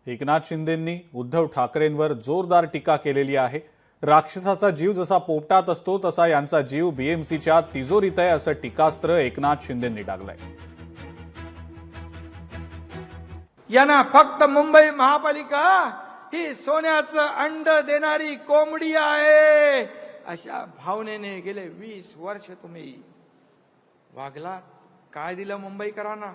एकनाथ शिंदेंनी उद्धव ठाकरेंवर जोरदार टीका केलेली आहे। राक्षसाचा जीव जसा पोपटात असतो तसा यांचा जीव बीएमसीच्या तिजोरीत आहे असं टीकास्त्र एकनाथ शिंदेंनी डागलंय। यांना फक्त मुंबई महापालिका ही सोन्याचं अंड देणारी कोंबडी आहे अशा भावनेने गेले 20 वर्ष तुम्ही वागलात। काय दिलं मुंबईकरांना?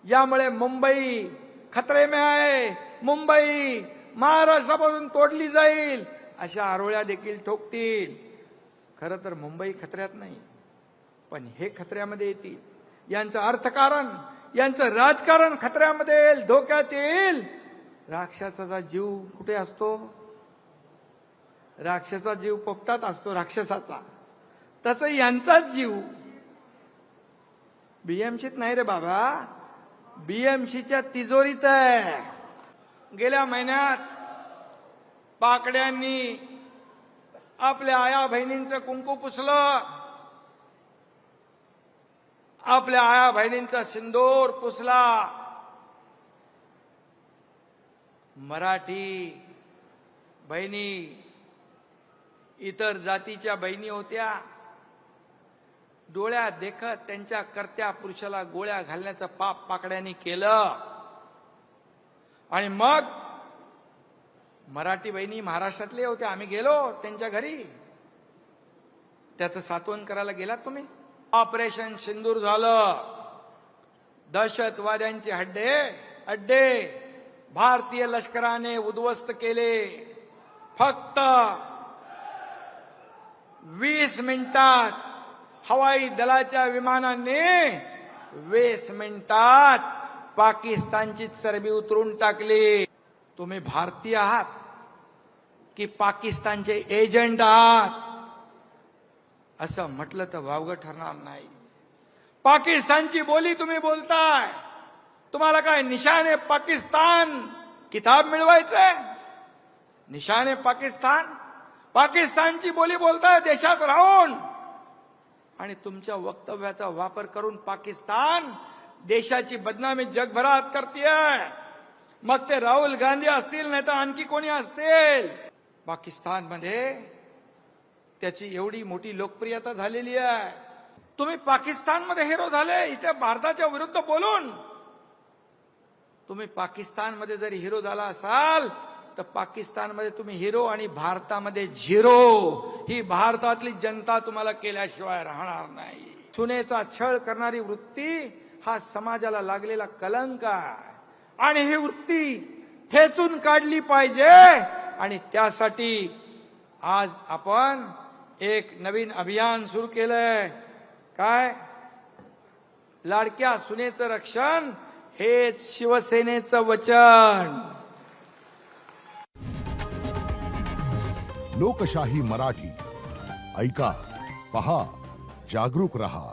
यामुळे मुंबई खतरे में आहे, मुंबई महाराष्ट्रापासून तोडली जाईल अशा आरोळ्या देखील ठोकतील। खरं तर मुंबई खतऱ्यात नाही, पण हे खतऱ्यामध्ये येतील। यांचं अर्थकारण, यांचं राजकारण खतऱ्यामध्ये येईल, धोक्यात येईल। राक्षसाचा जीव कुठे असतो? राक्षसाचा जीव पोपटात असतो राक्षसाचा, तसं यांचाच जीव बीएमसीत नाही रे बाबा, बीएमसीच्या तिजोरीत आहे। गेल्या महिन्यात पाकड्यांनी आपल्या आया बहिणींचं कुंकू पुसलं, आपल्या आया बहिणींचा सिंदूर पुसला। मराठी बहिणी इतर जातीच्या बहिणी होत्या, डोळ्यात देखत त्यांच्या कर्त्या पुरुषाला गोळ्या घालण्याचं पाप पाकड्यांनी केलं। आणि मग मराठी बहिणी महाराष्ट्रातले होते, आम्ही गेलो त्यांच्या घरी, त्याचं सात्वन करायला गेलात तुम्ही? ऑपरेशन सिंदूर झालं, दहशतवाद्यांचे अड्डे भारतीय लष्कराने उद्ध्वस्त केले। फक्त 20 मिनिटात हवाई दलाच्या विमानाने 20 मिनिटात पाकिस्तानची चरबी उतरून टाकली। तुम्ही भारतीय आहात की पाकिस्तानचे एजंट आहात असं म्हटलं तर वावगं ठरणार नाही। पाकिस्तानची बोली तुम्ही बोलताय, तुम्हाला काय निशाने पाकिस्तान किताब मिळवायचंय? निशाने पाकिस्तान, पाकिस्तानची बोली बोलताय देशात राहून, आणि तुमच्या वक्तव्याचा वापर करून पाकिस्तान देशाची बदनामी जगभरात करतेय। मग ते राहुल गांधी असतील नाही तर आणखी कोणी असतील। पाकिस्तानमध्ये त्याची एवढी मोठी लोकप्रियता झालेली आहे, तुम्ही पाकिस्तानमध्ये हिरो झाले। इथे भारताच्या विरुद्ध बोलून तुम्ही पाकिस्तानमध्ये जरी हिरो झाला असाल तर पाकिस्तानमध्ये तुम्ही हिरो आणि भारतामध्ये झिरो। ही भारतातली जनता तुम्हाला केल्याशिवाय राहणार नाही। सुनेचा छळ करणारी वृत्ती हा समाजाला लागलेला कलंक आहे, आणि ही वृत्ती ठेचून काढली पाहिजे। आणि त्यासाठी आज आपण एक नवीन अभियान सुरू केलंय। काय? लाडक्या सुनेचं रक्षण हेच शिवसेनेचं वचन। लोकशाही मराठी ऐका, पहा, जागरूक रहा।